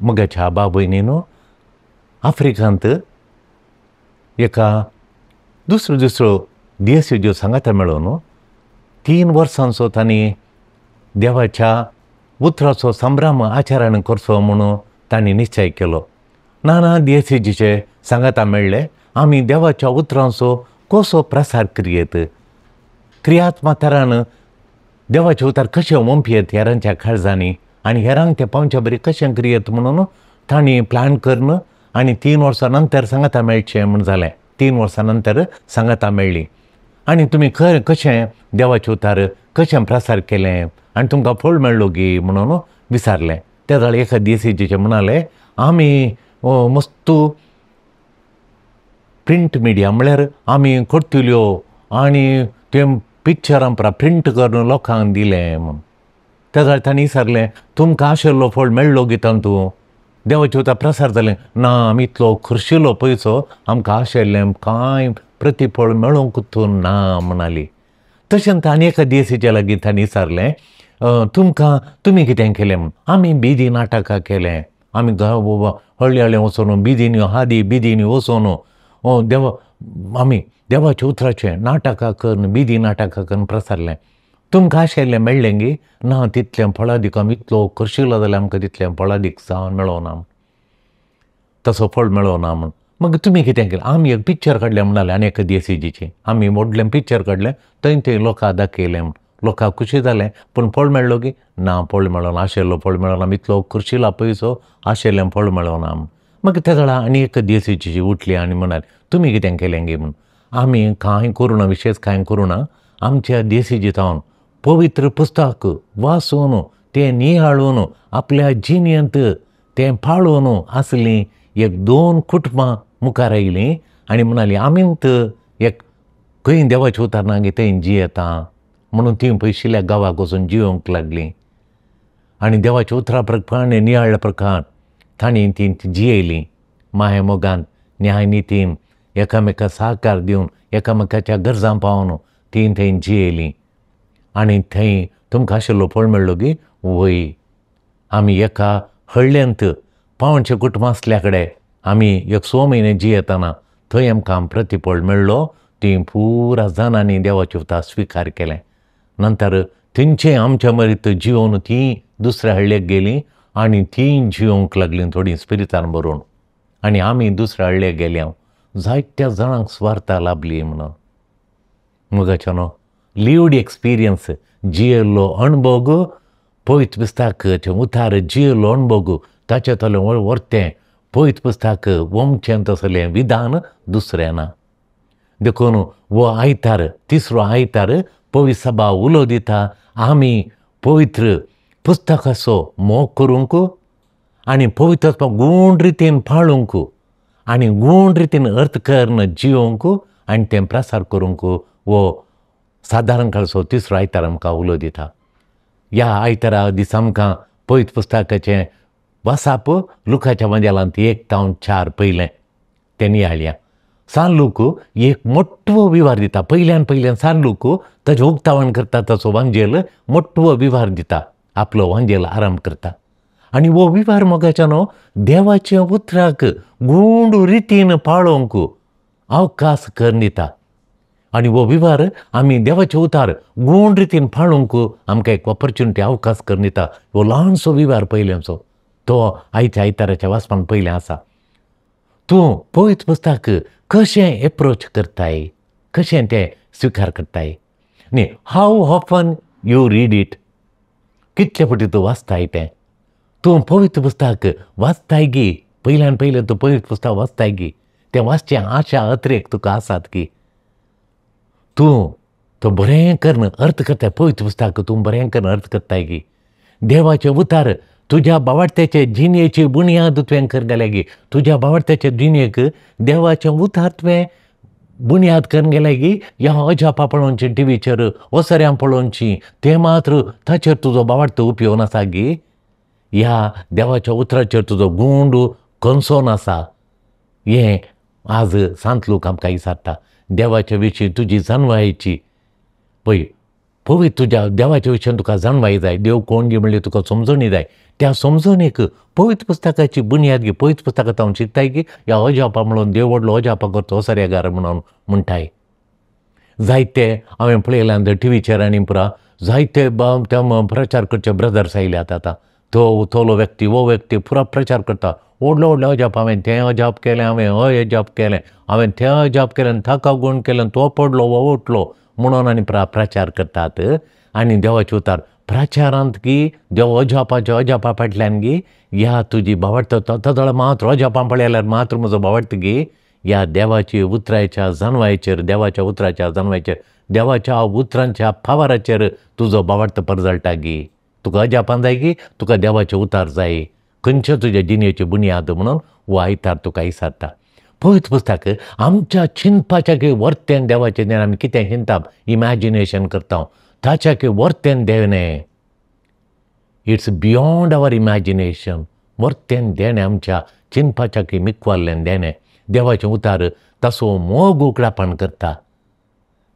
मगाच्या बाबयनीनो आफ्रिकांत एका दुसऱ्यो देश ज्यो सांगाता मेळोन 3 वर्सांचो तांणी देवाच्या उतराचो संभ्रम आचरण करचो म्हणून तांणी निश्चय केलो. नाना देशीचे सांगाता मेळ्ळे आमी देवाच्या उतरांचो कसो प्रसार करियेत, क्रियात्मक तरान देवाचे उतार कशे ओंपयेत हेरांच्या काळजांनी आनी हेरांक ते पावचे बरी कशें करियेत म्हणून तांणी प्लॅन करून आनी 3 वर्सां नंतर सांगाता मेळचें म्हूण जालें. 3 वर्सां नंतर सांगाता मेळ्ळी आनी तुमी कशें देवाचे उतार कशें प्रसार केलें आनी तुमकां फळ मेळ्ळो गी म्हणून विचारलें. त्या जाल्यार एका देशीचे म्हणाले आमी मस्तू प्रिंट मिडिया म्हळ्यार आमी करतल्यो आनी ते पिक्चरां प्रिंट करून लोकांक दिलें म्हूण. त्या जाल्यार तांणी विचारलें तुमकां आशिल्लो फळ मेळ्ळो गी तातूंत देवाचे उतार प्रसार जालें. ना आमी इतलो खर्शिल्लो पयसो आमकां आशिल्लें कांय प्रतिफळ मेळोंकूच ना म्हणाली. तशेंच आनी एका देशीच्या लागीं तांणी विचारलें तुमी कितें केलें म्हूण. आमी बिदी नाटकां केलें. आमी हळ्ळे हळ्ळे वचून बिदींनी हादी बिदींनी वचून आमी देवाच्या उतराचें नाटकां करून बिदी नाटकां करून प्रसारलें. तुमकां आशिल्लें मेळ्ळें गी. ना तितलें फळादीक आमी इतलो खर्शिल्लो जाल्यार आमकां तितलें फळादीक जावन मेळोना तसो फळ मेळोना म्हूण. मग तुमी कितें केलें. आमी एक पिक्चर काडलें म्हणालें आनी एका देशीचें. आमी व्हडलें पिक्चर काडलें थंय लोकांक दाखयलें म्हूण. लोकांक खुशी जालें पूण फळ मेळ्ळो गी. ना फळ मेळोना आशिल्लो फळ मेळोना आमी इतलो खर्शिल्लो पयसो आशिल्लें फळ मेळोना म्हूण. मग त्या जाल्यार आनी एका देशीची उठली आनी म्हणाली तुमी कितें केलें गे म्हूण. आमी कांय करुना विशेष कांय करुना. आमच्या देशीची जावन पवित्र पुस्तक वाचून तें नियाळून आपल्या जिणेंत तें पाळून आसलीं 1-2 कुटुंबां मुखार आयलीं आनी म्हणालीं आमींत एक खंय देवाचें उतार ना गे थंय जियेता म्हणून तीं पयशिल्ल्या गांवाक वचून जियोंक लागलीं. आनी देवाच्या उतरा प्रकाण नियाळ्ळ्या प्रकार तांणी तीं जियेलीं माये मोगान न्याय नितीन एकामेकाक सहकार दिवन एकामेकाच्या गरजां पावन तीं थंय जियेलीं. आनी थंय तुमकां आशिल्लो फळ मेळ्ळो गी. वय आमी एका हळ्ळेंत 500 कुटुंबां आसल्या कडेन आमी 100 म्हयने जियेतना थंय आमकां प्रतिफळ मेळ्ळो. तीं पुरा जाणांनी देवाचें उतार स्विकार केलें. नंतर थंयचें आमच्या मरीत जिवन तीं दुसऱ्या हळ्ळेक गेलीं आनी तीं जियोंक लागलीं थोडीं स्पिरितान भरून. आनी आमी दुसऱ्या हळ्ळेक गेल्या जायत्या जाणांक स्वार्था लाभली म्हणून. मुगाच्यानो लिव्ड एक्सपिरियन्स जियेल्लो अणभव पवित्र पुस्तकाचें उतार जियेल्लो अणभव ताचे तलें व्हरतें पवित्र पुस्तक वमचें तसलें विधान दुसरें ना. देखून हो आयतार 3रो आयतार पवित्र सभा उलो दिता आमी पवित्र पुस्तकाचो मोग करूंक आनी पवित्र गूण रितीन पाळूंक आनी गूण रितीन अर्थ करून जियोंक आनी तें प्रसार करूंक हो सादारण काळचो 3रो आयतार आमकां उलो दिता. ह्या आयतारा दिसा आमकां पवित्र पुस्तकाचें वाचप लुकाच्या वंजेलांत 1-4 पयलें तें नियाळया. सान लूक एक मोठो विवार दिता. पयल्यान सान लूक ताचें उक्तावण करता ताचो वांजेल मोठो विवार दिता. आपलो वांजेल आरंभ करता. आनी हो विवार मोगाच्यानो देवाच्या उतराक गूढ रितीन पाळोवंक अवकाश करून दिता. आनी हो विवार आमी देवाचे उतार गूढ रितीन पाळूंक आमकां एक ऑपॉर्च्युनिटी अवकाश करून दिता. हो ल्हानसो विवार पयलेचो तो आयच्या आयताराच्या वाचपान पयलें आसा. तूं पवित्र पुस्तक कशें एप्रोच करताय, कशें तें स्विकार करताय न्ही. हाव ऑफन यू रीड इट. कितले फावटी तूं वाचताय तें. तूं पवित्र पुस्तक वाचताय गी. पयल्यान तूं पवित्र पुस्तक वाचताय गी. तें वाचचें आशा अत्रेक तुका आसात की. तूं तो बरें करून अर्थ करताय. पवित्र पुस्तक तूं बरें करून अर्थ करताय गी. देवाचे उतार तुज्या बावडत्याचे जिणेची बुनयाद तुवें करून गेल्या गी. तुज्या बावडत्याचे जिणेक देवाचें उतार तुवें बुनयाद करून गेल्या गी. ह्या अजापां पळोवची टिवीचेर ओसऱ्यां पळोवची तें मात्र ताचेर तुजो बावडतो उपयोग आसा गी. ह्या देवाच्या उतराचेर तुजो गूंड कन्सोन आसा. हें आज सांत लूक आमकां विचारता. देवाच्या विशीं तुजी जाणवायेची पळय पवित्र तुज्या देवाच्या विशयान तुका जाणवाय जाय, देव कोण गे म्हणल्यार तुका समजणी जाय. त्या समजणेक पवित्र पुस्तकाची बुनयाद घे. पवित्र पुस्तकांत हांव चिंत्ताय की ह्या अजापा म्हणून देव व्हडलो अजापा करता असर्यागार म्हणून म्हणटाय. जायते हांवें पळयलां टीव्हीचेर आनी पुरा जायते प्रचार करचे ब्रदर्स आयल्यात आतां. तो व्यक्ती वो व्यक्ती पुरा प्रचार करता. व्हडलो अजाप हांवें तें अजाप केलें, हांवें हय अजाप केलें, हांवें तें अजाप केलें, ताका गूण केलें, तो पडलो वो उठलो म्हणून आनी प्रचार करतात. आनी देवाचे उतार प्रचारांत की देव अजापा फाटल्यान गी ह्या तुजी भावार्थ तदळ मात्र अजापां पळयल्यार मात्र म्हजो भावार्थ गी ह्या देवाची उतराच्या जाणवायेचेर, देवाच्या उतराच्या जाणवायेचेर, देवाच्या उतरांच्या फावराचेर तुजो भावार्थ परजळटा गी. तुका अजापां जाय की तुका देवाचे उतार जाय, खंयचे तुज्या जिणेची बुनयाद म्हणून हो आयतार तुका विचारता. पवित्र पुस्तक आमच्या चिंतपाच्या वर्तेन देवाचें देण आमी कितें चिंता, इमॅजिनेशन करता ताच्या वर्तेन देणें. It's beyond our imagination. वर्तेन देणें आमच्या चिंतपाच्या मिक्वाल्लें देणें. देवाचें उतार तसो मोग उकडापण करता.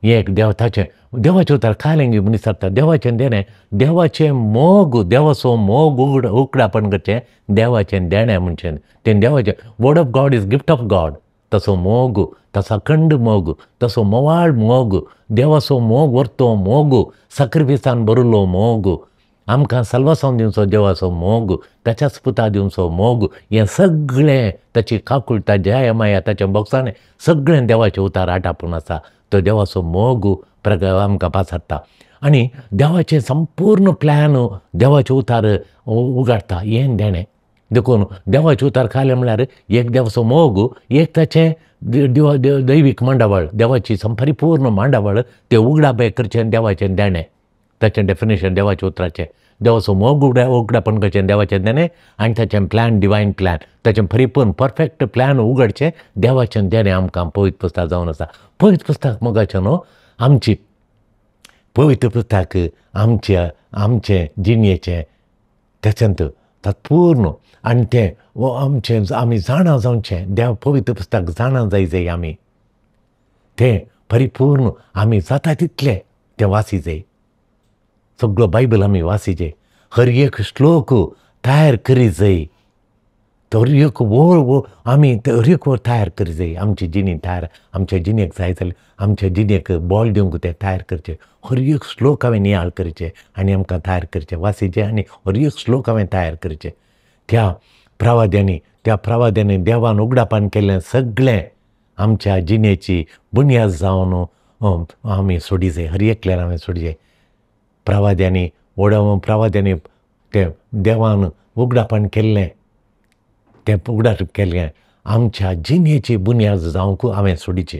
एक देवाचें उतार खायलें गे मनीस जाता. देवाचें देणें, देवाचें मोग, देवाचो मोग उकडापण करचें देवाचें देणें म्हणचें. तें देवाचें word of God is gift of God. तसो मोग, तसा अखंड मोग, तसो मोवाळ मोग, देवाचो मोग व्हरतो मोग, साक्रिफिसान भरिल्लो मोग, आमकां साल्वासान दिवचो देवाचो मोग, ताच्याच पुता दिवचो मोग, हें सगळें ताची काकुळटा जया माया ताच्या बॉक्सांनी सगळें देवाचें उतार आटापून आसा. तो देवाचो मोग आमकां पासरता आनी देवाचें संपूर्ण प्लॅन देवाचे उतार उगाडटा. हें देणें देखून देवाचे उतार खायलें म्हळ्यार एक देवाचो मोग, एक ताचें दैवीक मांडावळ, देवाची परिपूर्ण मांडावळ तें उगडापण करचें देवाचें देणें. ताचें डेफिनेशन देवाच्या उतराचें. देवाचो मोग उगडापण करचें देवाचें देणें आनी ताचें प्लॅन, डिवायन प्लॅन, ताचें परिपूर्ण परफेक्ट प्लॅन उगडचें देवाचें देणें आमकां पवित्र पुस्तक जावन आसा. पवित्र पुस्तक मोगाचें न्हू आमची पवित्र पुस्तक आमचें जिणेचें ताच्यांत तात्पूर्ण आनी तें आमचें आमी जाणा जावचें. देव पवित्र पुस्तक जाणा जाय आमी तें परिपूर्ण आमी जाता तितलें तें वाची जाय. सगळो बायबल आमी वाचिचे, हर एक श्लोक तयार करी जाय. हर एक आमी हर एक तयार करी जाय. आमची जिणी तयार, आमच्या जिणेक जाय जाल्यार आमच्या जिणेक बॉल दिवंक ते तयार करचे. हर एक श्लोक हांवें नियाळ करचे आनी आमकां तयार करचे, वाचिचे आनी हर एक श्लोक हांवें तयार करचे. त्या प्रवाद्यांनी देवान उगडापण केल्लें सगळें आमच्या जिणेची बुनयाद जावन आमी सोडी जाय. हर एकल्यान हांवें सोडी जाय. प्रवाद्यांनी तें देवान उगडापण केल्लें, तें उगडापण केल्लें आमच्या जिणेची बुनयाद जावंक हांवें सोडिचें.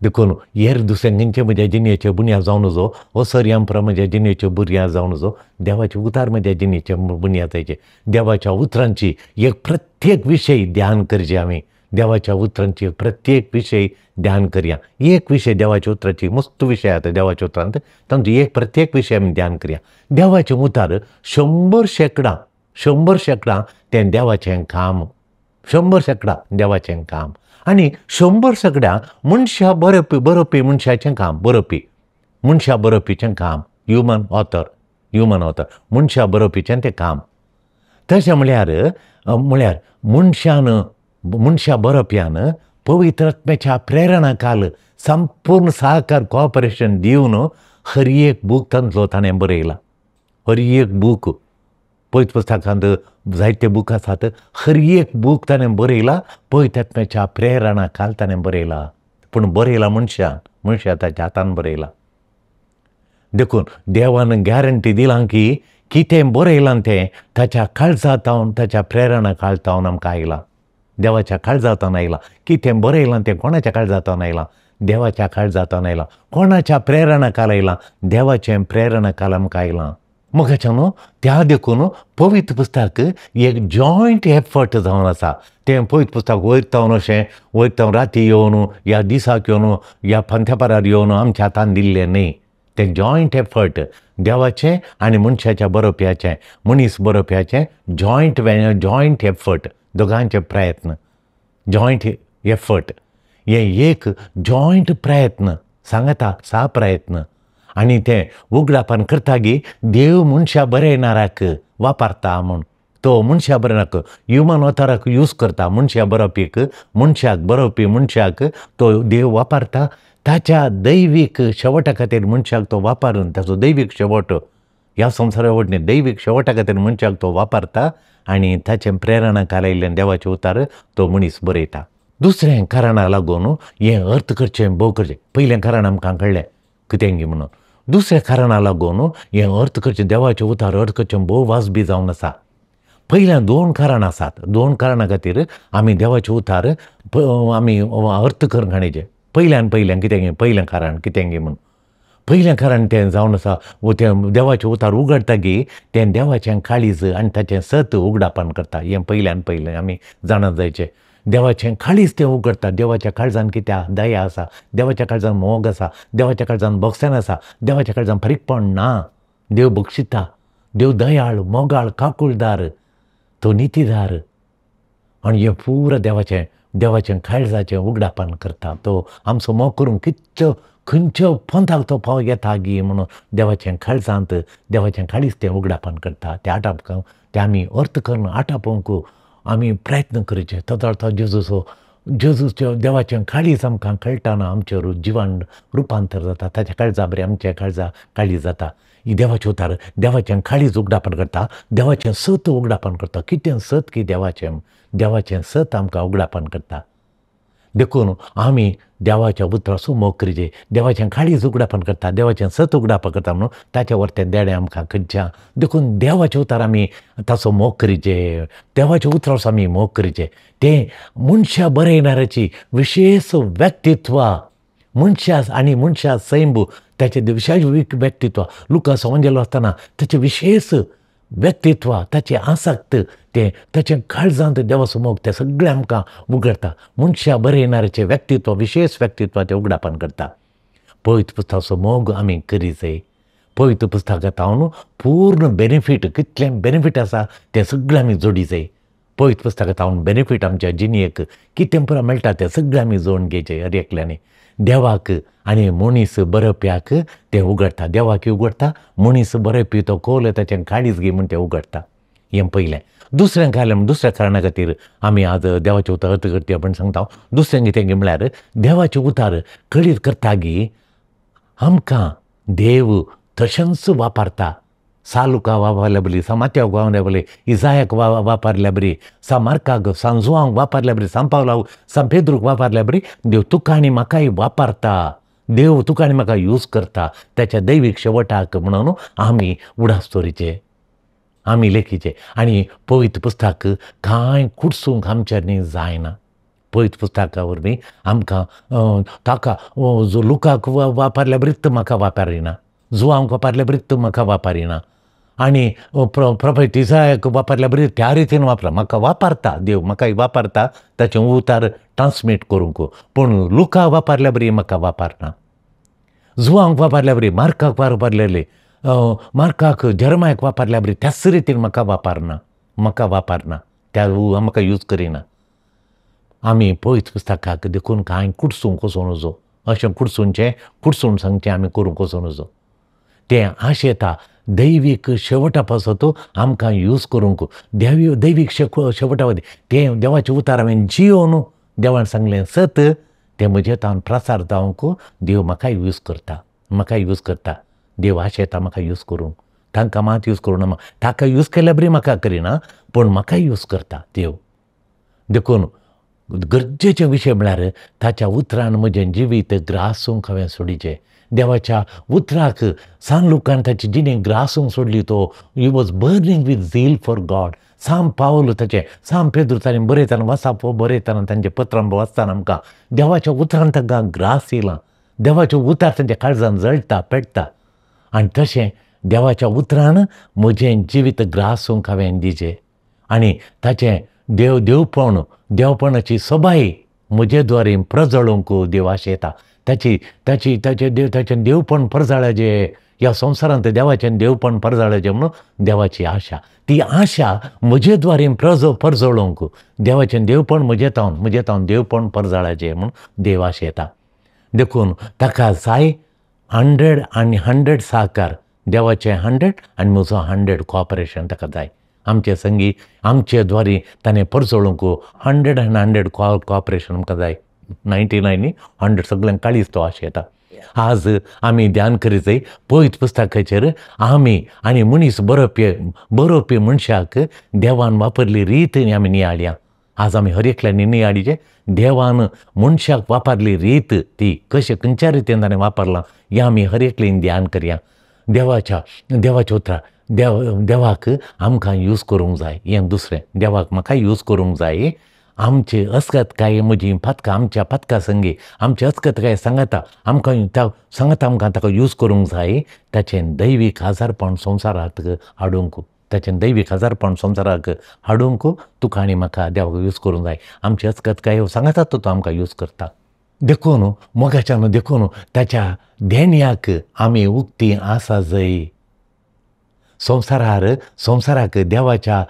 देखून हेर दुसऱ्या खंयचे म्हज्या जिणेचे बुनयाद जावन नजो, असर्यांपुरा म्हज्या जिणेचे बुनयाद जावन नजो, देवाचे उतार म्हज्या जिणेचे बुनयाद जायचे. देवाच्या उतरांची एक प्रत्येक विशय ध्यान करचे आमी. देवाच्या उतरांची प्रत्येक विशय ध्यान करया. एक विशय देवाच्या उतराची मस्त विशय आता देवाच्या उतरांत, तांचो एक प्रत्येक विशय आमी ध्यान करया. देवाचें उतार 100% तें देवाचें काम, 100% देवाचें काम आनी 100% मनशा बरोवपी मनशाचें काम, मनशा बरोवपीचें काम, ह्युमन ऑथर मनशा बरोवपीचें तें काम. तशें म्हळ्यार मनशा बरोवप्यान पवित्र आत्म्याच्या प्रेरणा काल संपूर्ण सहकार कॉपरेशन दिवन हर एक बूक तांतलो ताणें बरयला. हर एक बूक पवित्र पुस्तकांत जायते बूक आसात. हर एक बूक ताणें बरयला पवित्र आत्म्याच्या प्रेरणा काल ताणें बरयला. पूण बरयला मनशा ताच्या हातान बरयला. देखून देवान गॅरंटी दिलां की कितें बरयलां तें ताच्या काळजांतावन, ताच्या प्रेरणा काळजांतावन आमकां आयलां. देवाच्या काळजांतावन आयलां. कितें बरयलां तें कोणाच्या काळजांतावन आयलां? देवाच्या काळजांतावन आयलां. कोणाच्या प्रेरणा काल आयलां? देवाचें प्रेरणा काल आमकां आयलां. मोगाचें न्हू त्या देखून पवित्र पुस्तक एक जॉयंट एफर्ट जावन आसा. तें पवित्र पुस्तक वयतावन राती येवन ह्या दिसाक येवन ह्या पंथ्यापारार येवन आमच्या हातान दिल्लें न्ही. तें जॉयंट एफर्ट देवाचें आनी मनशाच्या बरोवप्याचें, मनीस बरोवप्याचें जॉयंट एफर्ट, दोगांचे प्रयत्न, जॉयंट एफर्ट. हें एक जॉयंट प्रयत्न सांगता, 6 प्रयत्न आनी तें उगडापान करता गी देव मनशा बरयणाराक वापरता म्हूण तो मनशा बरयनाक ह्युमन ऑथराक यूज करता मनशा बरोवपीक मनशाक बरोवपी मनशाक तो देव वापरता ताच्या दैवीक शेवटा खातीर मनशाक तो वापरून ताचो दैवीक शेवट ह्या संवसारा वटणी दैवीक शेवटा खातीर मनशाक तो वापरता आनी ताचे प्रेरणाक आयिल्ल्यान देवाचे उतार तो मनीस बरयता. दुसरें कारणाक लागून हें अर्थ करचें भोव करचें. पयलें कारण आमकां कळ्ळें कितें गी म्हणून. दुसऱ्या कारणाक लागून हें अर्थ करचें देवाचें उतार अर्थ करचें भोव वाजबी जावन आसा. पयल्यां 2 कारणां आसात. 2 कारणां खातीर आमी देवाचे उतार आमी अर्थ करूंक हाडचे. पयल्यान कितें गे पयलें कारण कितें गे म्हूण. पयलें कारण तें जावन आसा तें देवाचें उतार उगडटा गी तें देवाचें काळीज आनी ताचें सत उगडापान करता. हें पयलें आमी जाणत जायचें. देवाचें काळीज तें उगडटा. देवाच्या काळजान कित्या दया आसा, देवाच्या काळजान मोग आसा, देवाच्या काळजान बोगसाण आसा, देवाच्या काळजान फारीकपण ना. देव बक्षिता, देव दयाळ, मोगाळ, काकुळदार, तो नितीदार आनी हें पुरो देवाचें काळजाचें उगडापान करता. तो आमचो मोग करूंक खंयच्यो पंथाक तो फाव येता गी म्हणून देवाचें काळजांत देवाचें काळीज तें उगडापान करता. तें आमी अर्थ करून आटापोवंक आमी प्रयत्न करचे. ताचो अर्थ जेजूचें देवाचें काळीज आमकां कळटाना आमचें जिवान रुपांतर जाता. ताच्या काळजा बरें आमच्या काळजा काळीज जाता. ही देवाचें उतार देवाचें काळीज उगडापान करता, देवाचें सत उगडापान करता. कितें सत की देवाचें सत आमकां उगडापान करता. देखून आमी देवाच्या उतराचो मोग करचें. देवाचें काळीज उगडापान करता, देवाचें सत उगडापान करता म्हणून ताच्या वरतें देणें आमकां खंयच्या. देखून देवाचे उतार आमी ताचो मोग करचें. देवाच्या उतराचो आमी मोग करचें. तें मनशा बरयणाऱ्याची विशेश व्यक्तित्व मनशा आनी मनशा सैम ताचें विशेश व्यक्तित्व लुका संवंजेलो आसतना ताचें विशेश व्यक्तित्व ताचें आसक्त तें ताचें काळजांत देवाचो मोग तें सगळें आमकां उगडटा. मनशा बरयणाऱ्याचें व्यक्तित्व विशेश व्यक्तित्व तें उगडापान करता. पवित्र पुस्तकाचो मोग आमी करी जाय. पवित्र पुस्तकांत हांव पूर्ण बेनिफीट कितलें बेनिफीट आसा तें सगळें आमी जोडी जाय. पवित्र पुस्तकांत हांव बेनिफीट आमच्या जिणेक कितें पुरो मेळटा तें सगळें आमी जोडून घेवचें. हर एकल्यानी देवाक आनी मनीस बरोवप्याक तें उगडटा. देवाकूय उगडटा, मनीस बरोवपी तो कौल ताचें काळीज घे म्हूण तें उगडटा. हें पयलें. दुसऱ्या कारणा खातीर आमी आज देवाचें उतार अर्थ करचें पण सांगता. दुसरें कितें गे म्हळ्यार देवाचें उतार कळीत करता गी आमकां देव तशेंच वापरता. सा लुका वापरल्या बरी, सा मात्याक वापरल्या बरी, इजायाक वापरल्या बरी, सा मार्काक, सा जुआंक वापरल्या बरी, सा पावलाक, सा पेद्रूक वापरल्या बरी. देव तुका आनी म्हाकाय वापरता. देव तुका आनी म्हाका यूज करता. ताच्या दैवीक शेवटाक म्हणून आमी उडास दवरचें, आमी लेखीचे. आनी पवित्र पुस्तक कांय कुडसूंक आमच्यांनी जायना. पवित्र पुस्तका वरवीं आमकां ताका लुकाक वापरल्या बरीच म्हाका वापरिना, जुआंक वापरल्या बरीच म्हाका वापरिना, आनी प्रोफेट इसायाक वापरल्या बरी त्या रितीन म्हाका वापरता. देव म्हाकाय वापरता ताचें उतार ट्रान्समीट करूंक. पूण लुका वापरल्या बरी म्हाका वापरना, जुआंक वापरल्या बरी, मार्काक वापरलेली, मार्काक जर्मायक वापरल्या बरी त्याच रितीन म्हाका वापरना, त्या म्हाका यूज करिना. आमी पवित्र पुस्तकाक देखून कांय कुडसूंक वचूं नजो. अशें कुडसून सांगचें आमी करूंक वचूं नजो. तें आशेता दैवीक शेवटा पासत आमकां यूज करूंक. दैवीक शेवटा वरवीं तें देवाचें उतार हांवें जियोवन देवान सांगलें सत तें म्हजे तावन प्रसार जावंक देव म्हाकाय यूज करता. देव आशेता म्हाका यूज करूंक. तांकां मात यूज करूं, ताका यूज केल्या बरी म्हाका करिना, पूण म्हाकाय यूज करता देव. देखून गरजेचे विशय म्हळ्यार ताच्या उतरान म्हजें जिवीत ग्रासूंक हांवें सोडिचें. देवाच्या उतराक सान लुकान ताची जिणेक ग्रासूंक सोडली. तो ही वॉज बर्निंग वीथ झील फॉर गॉड. पावलो ताचें पेद्रू ताणें बरयतना तांचें पत्रां वाचतना आमकां देवाच्या उतरान तांकां ग्रास येयलां. देवाचें उतार तांच्या काळजान जळटा पेट्टा. आनी तशें देवाच्या उतरान म्हजें जिवीत ग्रासूंक हांवें दिचें. आनी ताचें देवपणाची सोबाय म्हजे द्वारे प्रजळोवंक देव आशेता. ताचें देवपण परजळाचें ह्या संवसारांत देवाचें देवपण परजळाचें म्हणून देवाची आशा. ती आशा म्हजे द्वारे परजळोवंक देवाचें देवपण म्हजे तावन देवपण परजळाचें म्हणून देव आशेता. देखून ताका जाय 100 आनी 100 सहकार, देवाचें 100 आनी म्हजो 100 कॉपरेशन ताका जाय. आमचे संगी आमचे द्वारे ताणें परचोळूंक 100 आनी 100 कॉपरेशन आमकां जाय. 99 न्ही 100 सगळ्यांक काळीज तो आशें येता. आज आमी ध्यान करीत जाय पवित्र पुस्तकाचेर आमी आनी मनीस बरोवपी मनशाक देवान वापरली रीत आमी नियाळया. आज आमी हर एकल्यानी नियाळीचे देवान मनशाक वापरली रीत ती कशें खंयच्या रितीन ताणें वापरलां हें आमी हर एकल्यान ध्यान करया. देवाच्या उतरां देवाक आमकां यूज करूंक जाय. हें दुसरें, देवाक म्हाका यूज करूंक जाय. आमचे अस्खतकाय म्हजी पथकां आमच्या पथका संगी आमचे अस्खतकाय सांगता आमकां ताका यूज करूंक जाय. ताचें दैवीक आजारपण संवसारांत हाडूंक तुका आनी म्हाका देवाक यूज करूंक जाय. आमचे अस्खतकाय सांगता तो आमकां यूज करता. देखून मोगाच्यान देखून ताच्या देण्याक आमी उक्ती आसा जाय. संवसाराक देवाच्या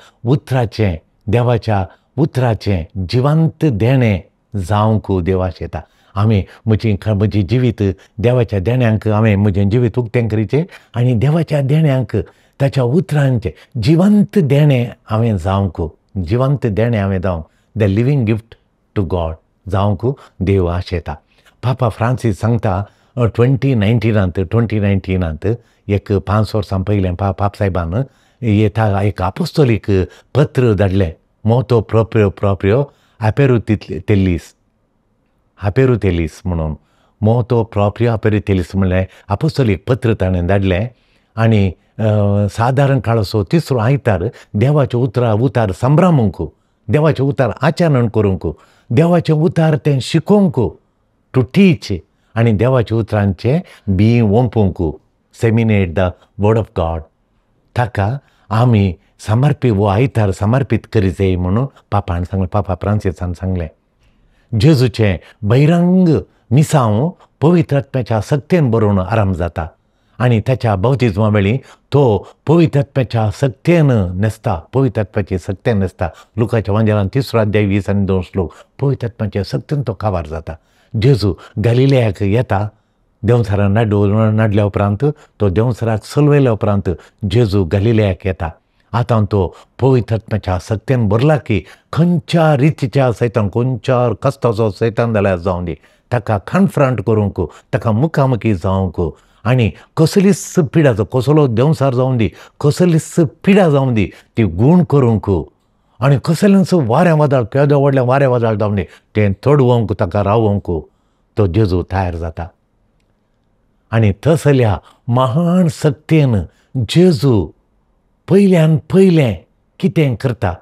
उतराचें जिवंत देणें जावंक देव आशेता. आमी म्हजी जिवीत देवाच्या देण्यांक हांवें म्हजें जिवीत उक्तें करीचें आनी देवाच्या देण्यांक ताच्या उतरांचें जिवंत देणें हांवें जावंक the living gift to God जावंक देव आशेता. पापा फ्रांसीस सांगता 2019 एक 5 वर्सां पयलें पाप सायबान एक आपोस्तोलीक पत्र धाडलें. मोतो प्रोप्रियो आपेरुतेलीस म्हणून मोतो प्रोप्रियो आपेरुतेलीस म्हणलें आपोस्तोलीक पत्र ताणें धाडलें. आनी सादारण काळसो तिसरो आयतार देवाचें उतार संभ्रमूंक, देवाचें उतार आचरण करूंक, देवाचें उतार तें शिकोवंक, टू टीच आनी देवाच्या उतरांचें बी ओंपूंक, सेमिनेट द वर्ड ऑफ गॉड. ताका आमी वो आयतार समर्पीत करी जाय म्हणून पापान सांगलें. पापा फ्रांसीसान सांगलें जेजूचें बहिरंग मिसांव पवित्र आत्म्याच्या सक्तेन बरोवन आराम जाता आनी ताच्या बावतिजमा वेळी तो पवित्र आत्म्याच्या सक्तेन न्हेसता. लुकाच्या वांजेलान 3 अध्याय 20 आनी 2 श्लोक. पवित्र आत्म्याच्या सक्तेन तो काबार जाता. जेजू गलिलेयाक येता. देंवसरान नाडल्या उपरांत तो देंवसराक चलवयल्या उपरांत जेजू गलिलेयाक येता. आतां तो पवित्र आत्म्याच्या सक्तेन भरला की खंयच्या रितीच्या सैतान, खंयच्या कस्ताचो सैतान जाल्यार जावं दी, ताका कन्फ्रंट करूंक, ताका मुखामुखी जावंक आनी कसलीच पिडाचो कसलो देंवसार जावं दी, कसलीच पिडा जावं दी ती गूण करूंक आनी कसलेंच वारें वादळ केदो व्हडलें वारें वादळ जावं दी तें तडवंक, ताका रावोवंक तो जेजू तयार जाता. आनी तसल्या महान सक्तेन जेजू पयल्यान पयलें कितें करता,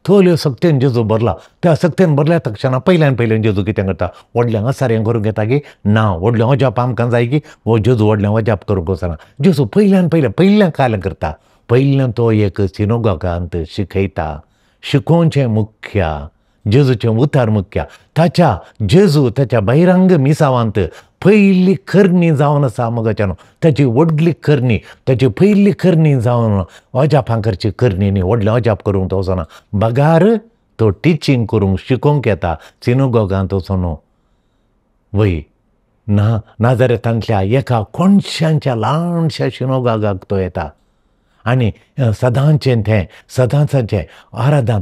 थोल्यो सक्तेन जेजू भरला. त्या सक्तेन भरल्या तक्षणा पयल्यान जेजू कितें करता, व्हडलें असारें करूंक येता की ना, व्हडलें अजाप आमकां जाय की वो जेजू व्हडलें अजाप करूंक वचना. जेजू पयल्यान काल करता. पयलें तो एक सिनोगांत शिकयता. शिकोवचें मुख्य, जेजूचें उतार मुख्य. ताच्या बहिरंग मिसावांत पयली करणी जावन आसा मोगाच्यान. ताची व्हडली करणी, ताची पयली करणी जावन अजापांकरची करणी न्ही, व्हडलें अजाप करूंक तो वचना. बगार तो टिचींग करूंक शिकोवंक येता सिनोगांत वचून. वय नाजारेतांतल्या एका कोणशांच्या ल्हानशा सिनोगांत तो येता आनी सदांचाचें आराधन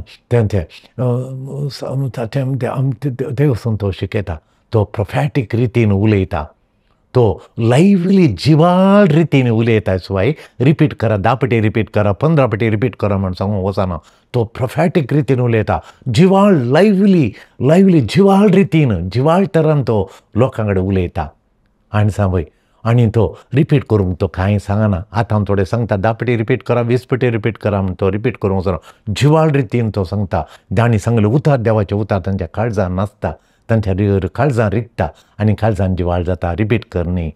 ते वचून तो शिकयता. तो प्रोफेटीक रितीन उलयता. तो लायव्हली जिवाळ रितीन उलयता. शिवाय रिपीट करा, 10 फावटी रिपीट करा, 15 फावटी रिपीट करा म्हण सांगूंक वचना. तो प्रोफेटीक रितीन उलयता. जिवाळ लायव्हली जिवाळ रितीन, जिवाळ तरान तो लोकां कडेन उलयता. आनी सांगय आनी तो रिपीट करूंक तो कांय सांगना. आतां हांव थोडें सांगता 10 फावटी रिपीट करा, 20 फावटी रिपीट करा म्हण तो रिपीट करूंक वचना. जिवाळ रितीन तो सांगता. तांणी सांगलें उतार, देवाचें उतार तांच्या काळजान नासता, तांच्या काळजान रिगता आनी काळजान जिवाळ जाता. रिपीट करनी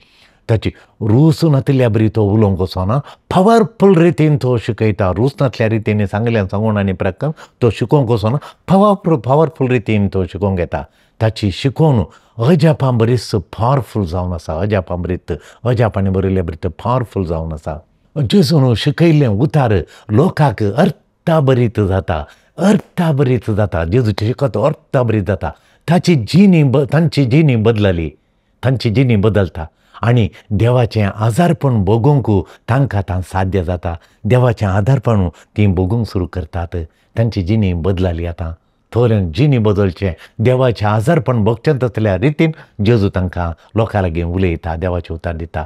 ताची रूस नातल्या बरी तो उलोवंक वचना. पावरफूल रितीन तो शिकयता. रूस नातल्या रितीन सांगून आनी प्रकन तो शिकोवंक वचना. पावरफूल रितीन तो शिकोवंक येता. ताची शिकोवन अजापां बरीच पावरफूल जावन आसा. अजापांनी बरयल्या बरीत पावरफूल जावन आसा. जेजून शिकयल्लें उतार लोकांक अर्थाभरीत जाता. जेजूचें शिकत अर्थाभरीत जाता. तांची जिणी बदलली, तांची जिणी बदलता आनी देवाचें आजारपण बगूंक तांकां आतां साध्य जाता. देवाचें आदारपण तीं बगूंक सुरू करतात. तांची जिणी बदलाली आतां. थोड्यांक जिणी बदलचें, देवाचें आजारपण भोगचें तसल्या रितीन जेजू तांकां लोकां लागीं उलयता, देवाचें उतर दिता.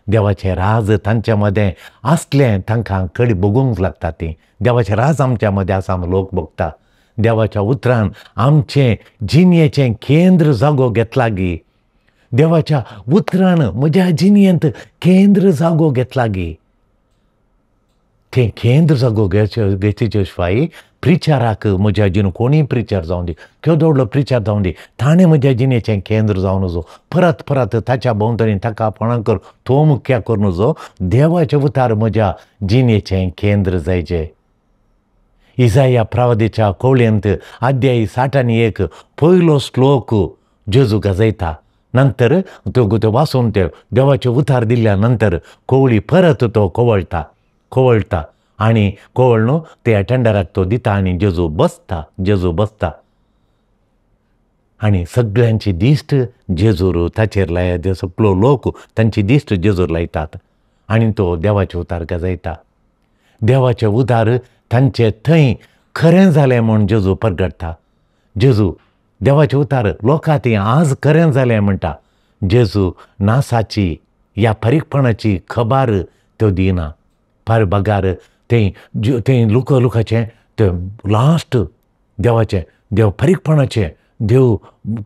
देवाचें राज तांच्या मदें आसलें तांकां कडी बगूंक लागता तीं. देवाचें राज आमच्या मदें आसा म्हूण लोक भोगता. देवाच्या उतरान आमचें जिणयेचें केंद्र जागो घेतला गी. देवाच्या उतरान म्हज्या जिणयेंत केंद्र जागो घेतला गी. तें केंद्र जागो घेतचे शिवाय प्रिचाराक म्हज्या जिणेंत कोणीय प्रिचार जावं दी, केदोडलो प्रिचार जावं दी, ताणें म्हज्या जिणेचें केंद्र जावन नजो. परत परत ताच्या भोंवतणी ताका आपणाकर तो मुख्या करून नजो. देवाचे उतार म्हज्या जिणेचें केंद्र जायचें. इसाया प्रवादीच्या कवळेंत अध्याय 61 पयलो श्लोक जेजू गाजयता. नंतर तो वाचून ते देवाचे उतार दिल्या नंतर कवळी परत तो कवळटा आनी कवळणू ते अटेंडराक तो दिता आनी जेजू बसता आनी सगळ्यांची दिश्ट जेजूर ताचेर लाय. सगळो लोक तांची दिश्ट जेजूर लायतात आनी तो देवाचे उतार गाजयता. देवाचे उतार तांचे थंय खरें जालें म्हूण जेजू परगटता. जेजू देवाचे उतार लोकां ती आज खरें जालें म्हणटा. जेजू नासाची ह्या फारीकपणाची खबर त्यो दिना. बगार तें लुकाचें तें लास्ट देव फारीकपणाचें देव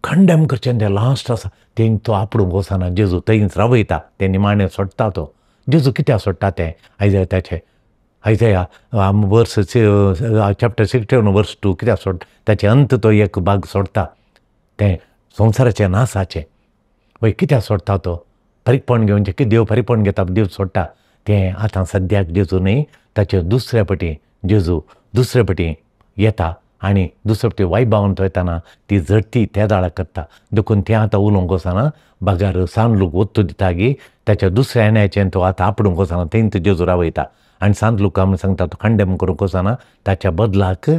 खंडेम करचें तें लास्ट आसा तें तो आपणूक वचना. जेजू थंयच रावयता, तें निमाणें सोडटा तो. जेजू कित्याक सोडटा तें आयजया वर्स चॅप्टर 61 वर्स 2 कित्याक सोडटा. ताचे अंत तो एक भाग सोडता तें संवसाराचें नासाचें. पळय कित्याक सोडता तो. फारीकपण घेवन जें देव फारीकपण घेता देव सोडटा तें आतां सद्याक जेजू न्ही. ताचे दुसरे फावटी जेजू दुसरे फावटी येता आनी दुसरे फावटी वायबावन येताना ती झडटी त्या दाळा करता. देखून तें आतां उलोवंक वचना. बागार सांत ओत्तू दिता गी. ताच्या दुसऱ्या येण्याचें तो आतां आपणूक वचना. थंयच जेजू रावयता आनी सांत लूक आमी सांगता तो खंडेम करूंक वचना. ताच्या बदलाक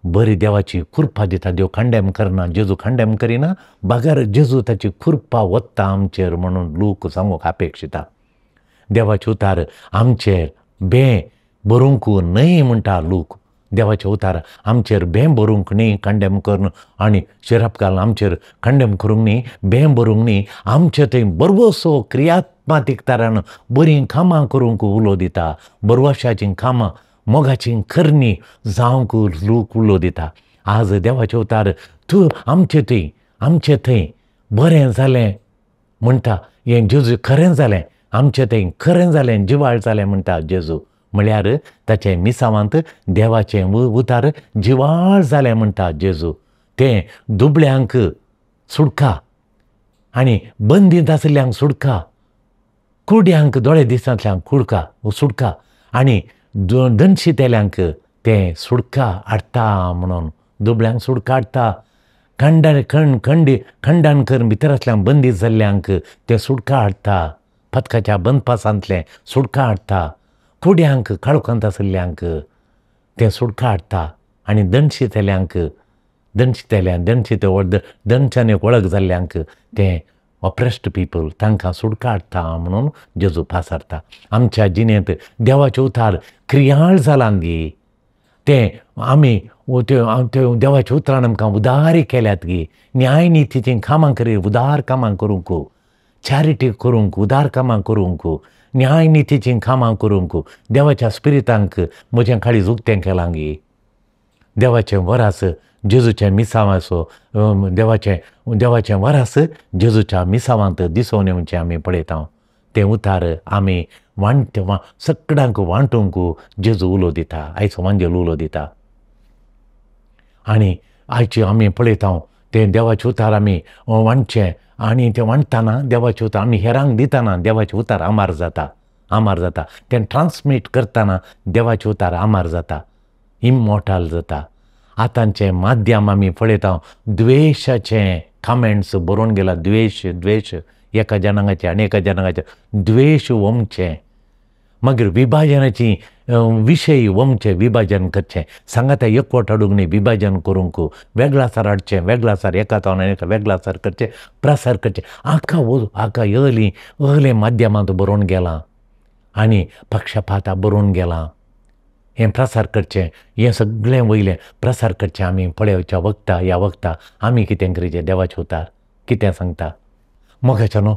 बरी देवाची कृपा दिता. देव खंडेम करना, जेजू खंडेम करिना. बागार जेजू ताची कृपा वत्ता आमचेर म्हणून लूक सांगूंक अपेक्षिता. देवाचे उतार आमचेर बें बरोवंक न्हय म्हणटा लूक. देवाचे उतार आमचेर बें बरोवंक न्ही, खंडेम करून आनी शिराप घालून आमचेर खंडेम करूंक न्ही, बें बरोवंक न्ही. आमचे थंय बरोवसो क्रियात्मातीक तरान बरीं कामां करूंक उलो दिता. बरवशाचीं कामां मोगाचीं करणी जावंक लूक उलो दिता. आज देवाचे उतार तूं आमचे थंय बरें जालें म्हणटा. हें जेजू खरें जालें, आमचें थंय खरें जालें, जिवाळ जालें म्हणटा जेजू. म्हळ्यार ताचे मिसावांत देवाचें उतार जिवाळ जालें म्हणटा जेजू. तें दुबळ्यांक सुटका आनी बंदीत आसल्यांक सुटका, कुड्यांक दोळे दिसांतल्यांक सुटका आनी दनशितेल्यांक तें सुटका हाडटा म्हणून. दुबळ्यांक सुटका हाडटा. खंडानकर भितर आसल्यांक बंदीत जाल्ल्यांक तें सुटका हाडटा. पथकाच्या बंदपासांतलें सुटका हाडटा. कुड्यांक काळोखांत आसल्ल्यांक तें सुटका हाडटा आनी दनशान एक वळख जाल्ल्यांक तें ऑप्रेस्ड पीपल तांकां सुटका हाडटा म्हणून जेजू पासारता. आमच्या जिणेंत देवाचे उतार क्रियाळ जालां गी. तें आमी देवाच्या उतरान आमकां उदारी केल्यात गी. न्याय नितीचीं कामां करीत उदार कामां करूंक, चॅरिटी करूंक, उदार कामां करूंक, न्याय नितीचीं कामां करूंक देवाच्या स्पिरितांक म्हजें काळीज उक्तें केलां गी. देवाचें वरास जेजूचें मिसावांचो देवाचें वरास जेजूच्या मिसावांत दिसोवन येवचें आमी पळयता. तें उतार आमी सगळ्यांक वांटूंक जेजू उलो दिता. आयचो वांजेल उलो दिता. आनी आयचे आमी पळयता तें देवाचें उतार आमी वांटचें आनी तें वांटतना देवाचें उतार आमी हेरांक दितना देवाचें उतार आमार जाता. तें ट्रान्समीट करतना देवाचें उतार आमार जाता, इममॉर्टल जाता. आतांचें माध्यम आमी पळयता द्वेशाचें कमेंट्स बरोवन गेला. द्वेश एका जनांगाचें आनी एका जनांगाचें द्वेश वमचें. मागीर विभाजनाची विशय वमचे विभाजन करचें सांगाता एकवट हाडूंक न्ही विभाजन करूंक वेगळासार हाडचें वेगळासार एका तोंडान एका वेगळासार करचें प्रसार करचें आख्खा अहले माध्यमांत बरोवन गेलां आनी पक्षपाता बरोवन गेलां हें प्रसार करचें हें सगळें वयलें प्रसार करचें आमी पळयच्या वखदां ह्या वखदां आमी कितें करीचें देवाचे उतार कितें सांगता मोगाच्यानो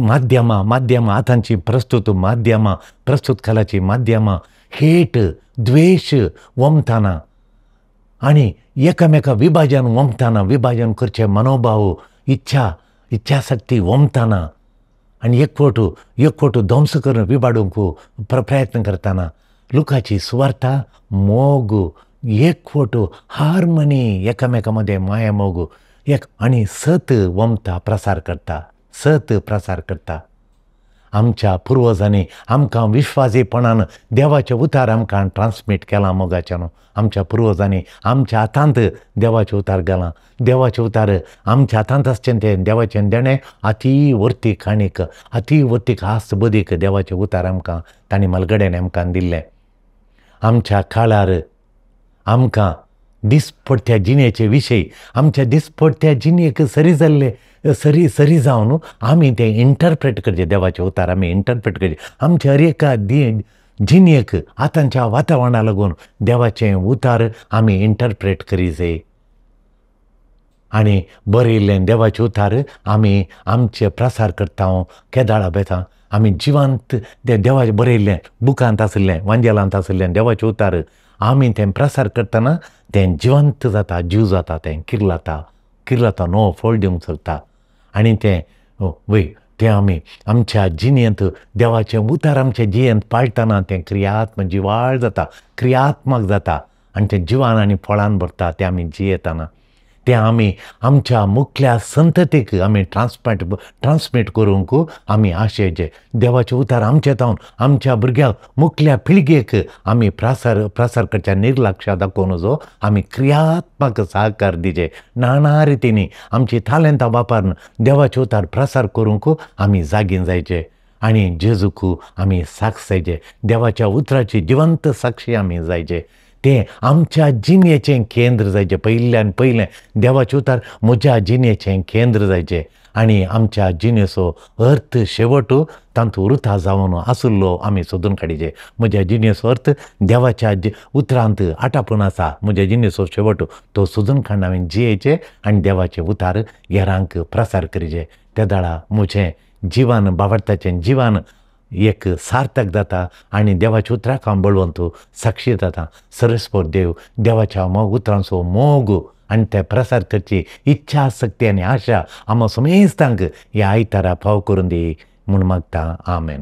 माध्यमां आतांची प्रस्तूत कलाची माध्यमां हेट द्वेश वमताना आनी एकामेका विभाजन करचें मनोभाव इच्छाशक्ती वमताना आनी एकवट ध्वंस करून विबाडूंक प्रयत्न करतना लुकाची सुवार्ता मोग एकवट हार्मनी एकामेका मदें माया मोग आनी सत वमता प्रसार करता आमच्या पुर्वजांनी आमकां विश्वासीपणान देवाचें उतार आमकां ट्रान्समीट केलां मोगाच्यानो आमच्या पुर्वजांनी आमच्या हातांत देवाचें उतार गेलां देवाचें उतार आमच्या हातांत आसचें तें देवाचें देणें अती वर्तीक आनीक अती वर्तीक आस्त बदीक देवाचें उतार आमकां तांणी मलगड्यान आमकां दिल्लें आमच्या काळार आमकां दिसपडट्या जिणेचे विशय आमच्या दिसपडट्या जिणेक सरी जावन आमी तें इंटरप्रेट करचें देवाचें उतार आमी इंटरप्रेट करचें आमच्या हर एका जिणेक आतांच्या वातावरणा लागून देवाचें उतार आमी इंटरप्रेट करीचे आनी बरयल्लें देवाचें उतार आमी आमचे प्रसार करता केदाळा बेतां आमी जिवंत देवाचें बरयल्लें बुकांत आसलें वांजेलांत आसलें देवाचें उतार आमी तें प्रसार करतना तें जिवंत जाता जीव जाता तें किर्लाता नवो फळ दिवंक शकता आनी तें आमी आमच्या जिणेंत देवाचें उतार आमच्या जियेंत पाळटना तें जिवाळ जाता क्रियात्मक जाता आनी तें जिवान आनी फळान भरता तें आमी जियेतना तें आमी आमच्या मुखल्या संततीक आमी ट्रान्समीट करूंक आमी आशेचे देवाचें उतार आमचे तावन आमच्या भुरग्यांक मुखल्या पिळगेक आमी प्रसार करच्या निर्लक्ष्य दाखोवन जो आमी क्रियात्मक सहकार दिचे नाना रितींनी आमची तालंतां वापरून देवाचें उतार प्रसार करूंक आमी जागीं जायचे आनी जेजूक आमी साक्ष जायचे देवाच्या उतराची जिवंत साक्षी आमी जायचे तें आमच्या जिणेचें केंद्र जायचें पयल्यान पयलें देवाचें उतार म्हज्या जिणेचें केंद्र जायचें आनी आमच्या जिणेचो अर्थ शेवट तांतूं उरता जावन आसुल्लो आमी सोदून काडचे म्हज्या जिणेचो अर्थ देवाच्या उतरांत आटापून आसा म्हज्या जिणेचो शेवट तो सोदून काडून हांवें जियेचें आनी देवाचें उतार हेरांक प्रसार करीचें त्या दाळा म्हजें जिवन बाबडताचें जिवन एक सार्थक जाता आनी देवाच्या उतराक हांव बळवंत साक्षी जाता सरस्वत देव देवाच्या उतरांचो मोग आनी ते प्रसार करची इच्छा आसक्ती आनी आशा आमकां समेस्तांक ह्या आयतारा फाव करून दी म्हूण मागता आमेन.